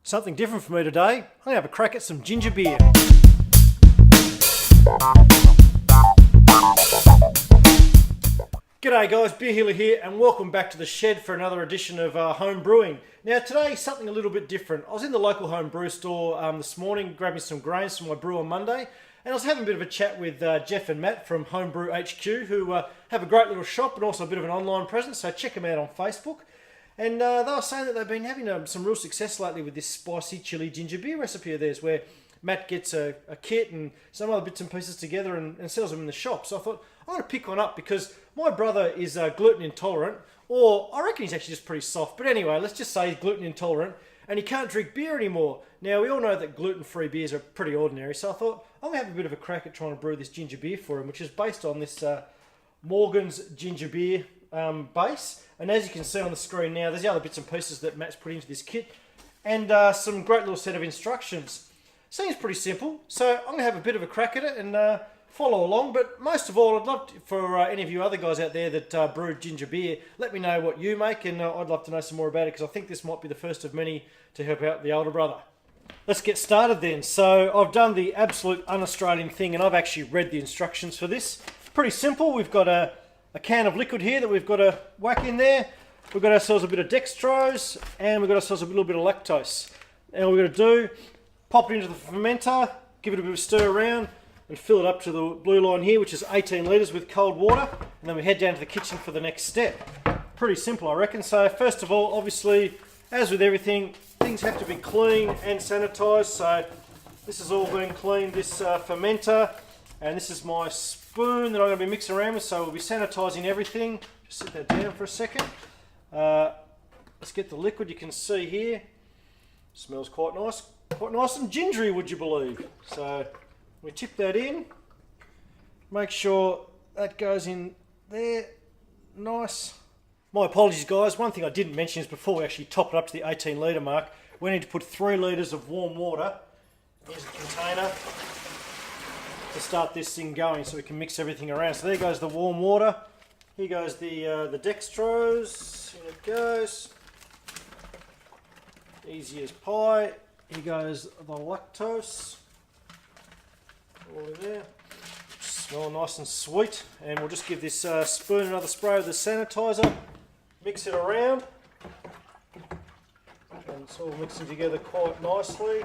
Something different for me today. I'm going to have a crack at some ginger beer. G'day guys, Beer Healer here and welcome back to the shed for another edition of Home Brewing. Now today something a little bit different. I was in the local home brew store this morning grabbing some grains for my brew on Monday, and I was having a bit of a chat with Jeff and Matt from HomeBrewHQ, who have a great little shop and also a bit of an online presence, so check them out on Facebook. And they were saying that they've been having some real success lately with this spicy chili ginger beer recipe of theirs, where Matt gets a kit and some other bits and pieces together and sells them in the shop. So I thought, I'm going to pick one up because my brother is gluten intolerant, or I reckon he's actually just pretty soft. But anyway, let's just say he's gluten intolerant and he can't drink beer anymore. Now, we all know that gluten-free beers are pretty ordinary, so I thought I'm going to have a bit of a crack at trying to brew this ginger beer for him, which is based on this Morgan's ginger beer base. And as you can see on the screen now, there's the other bits and pieces that Matt's put into this kit, and some great little set of instructions. Seems pretty simple, so I'm going to have a bit of a crack at it and follow along. But most of all, I'd love for any of you other guys out there that brew ginger beer, let me know what you make, and I'd love to know some more about it, because I think this might be the first of many to help out the older brother. Let's get started then. So I've done the absolute un-Australian thing, and I've actually read the instructions for this. Pretty simple. We've got a can of liquid here that we've got to whack in there. We've got ourselves a bit of dextrose, and we've got ourselves a little bit of lactose. And what we're going to do, pop it into the fermenter, give it a bit of a stir around, and fill it up to the blue line here, which is 18 litres with cold water. And then we head down to the kitchen for the next step. Pretty simple, I reckon. So first of all, obviously, as with everything, things have to be clean and sanitised. So this has all been cleaned, this fermenter, and this is my spoon that I'm going to be mixing around with, so we'll be sanitising everything. Just sit that down for a second. Let's get the liquid. You can see here, smells quite nice and gingery, would you believe? So we tip that in, make sure that goes in there, nice. My apologies guys, one thing I didn't mention is before we actually top it up to the 18 litre mark, we need to put 3 litres of warm water. Here's a container to start this thing going so we can mix everything around. So there goes the warm water, here goes the dextrose, in it goes, easy as pie. Here goes the lactose, all in there, smell nice and sweet. And we'll just give this spoon another spray of the sanitizer, mix it around, and it's all mixing together quite nicely.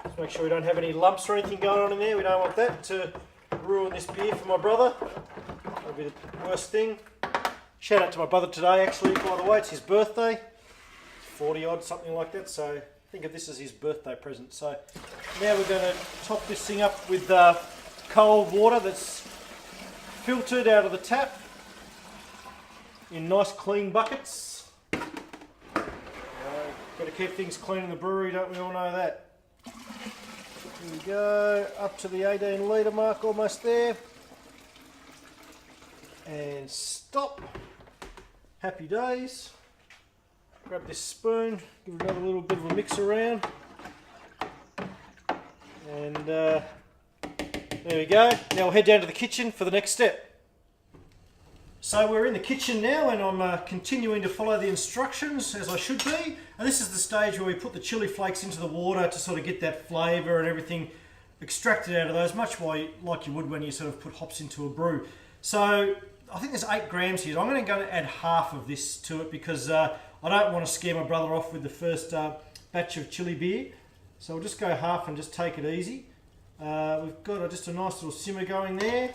Just make sure we don't have any lumps or anything going on in there. We don't want that to ruin this beer for my brother. That'll be the worst thing. Shout out to my brother today, actually, by the way, it's his birthday. 40 odd, something like that, so think of this as his birthday present. So now we're going to top this thing up with cold water that's filtered out of the tap in nice clean buckets. Got to keep things clean in the brewery, don't we all know that? Here we go, up to the 18 litre mark, almost there. And stop. Happy days. Grab this spoon, give it another little bit of a mix around. And there we go. Now we'll head down to the kitchen for the next step. So we're in the kitchen now, and I'm continuing to follow the instructions as I should be. And this is the stage where we put the chili flakes into the water to sort of get that flavour and everything extracted out of those, much like you would when you sort of put hops into a brew. So I think there's 8 grams here. I'm going to add half of this to it because I don't want to scare my brother off with the first batch of chili beer. So we'll just go half and just take it easy. We've got just a nice little simmer going there.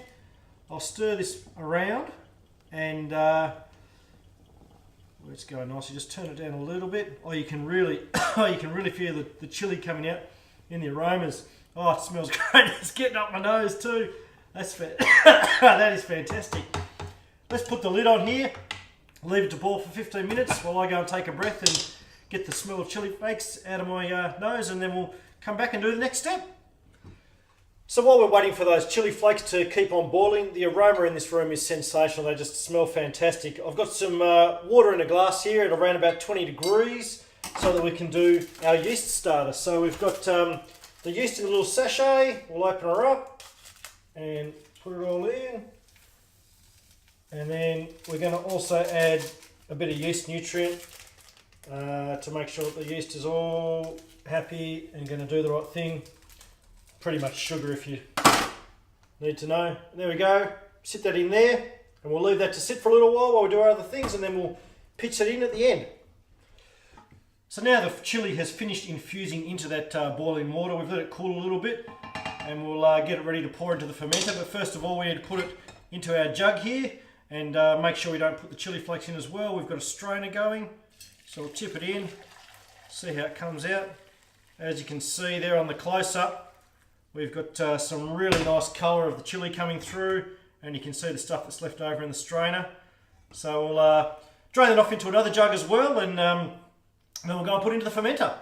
I'll stir this around. And let's go nicely. Just turn it down a little bit. Oh, you can really, feel the chili coming out in the aromas. Oh, it smells great. It's getting up my nose too. That's that is fantastic. Let's put the lid on here. Leave it to boil for 15 minutes while I go and take a breath and get the smell of chili flakes out of my nose, and then we'll come back and do the next step. So while we're waiting for those chili flakes to keep on boiling, the aroma in this room is sensational. They just smell fantastic. I've got some water in a glass here at around about 20 degrees so that we can do our yeast starter. So we've got the yeast in a little sachet. We'll open her up and put it all in. And then we're going to also add a bit of yeast nutrient to make sure that the yeast is all happy and going to do the right thing. Pretty much sugar if you need to know. There we go. Sit that in there and we'll leave that to sit for a little while we do our other things, and then we'll pitch it in at the end. So now the chili has finished infusing into that boiling water. We've let it cool a little bit and we'll get it ready to pour into the fermenter. But first of all, we need to put it into our jug here and make sure we don't put the chili flakes in as well. We've got a strainer going, so we'll tip it in, see how it comes out. As you can see there on the close-up, we've got some really nice colour of the chili coming through, and you can see the stuff that's left over in the strainer. So we'll drain it off into another jug as well, and then we'll go and put it into the fermenter.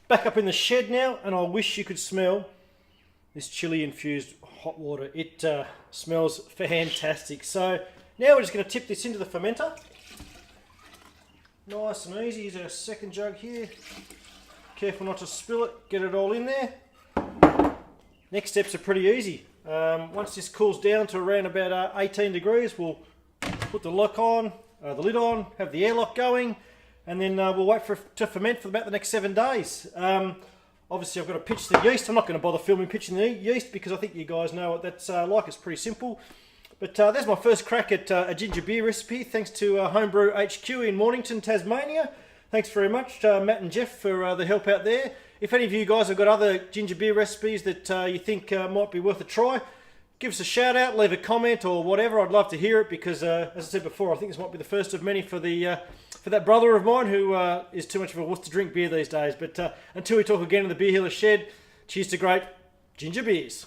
Back up in the shed now, and I wish you could smell this chili infused hot water. It smells fantastic. So now we're just going to tip this into the fermenter. Nice and easy. Here's our second jug here. Careful not to spill it, get it all in there. Next steps are pretty easy. Once this cools down to around about 18 degrees, we'll put the lock on, the lid on, have the airlock going, and then we'll wait for it to ferment for about the next 7 days. Obviously I've got to pitch the yeast. I'm not going to bother filming pitching the yeast because I think you guys know what that's like. It's pretty simple. But there's my first crack at a ginger beer recipe, thanks to HomeBrewHQ in Mornington, Tasmania. Thanks very much, Matt and Jeff, for the help out there. If any of you guys have got other ginger beer recipes that you think might be worth a try, give us a shout out, leave a comment or whatever. I'd love to hear it because, as I said before, I think this might be the first of many for that brother of mine who is too much of a wuss to drink beer these days. But until we talk again in the Beer Healer Shed, cheers to great ginger beers.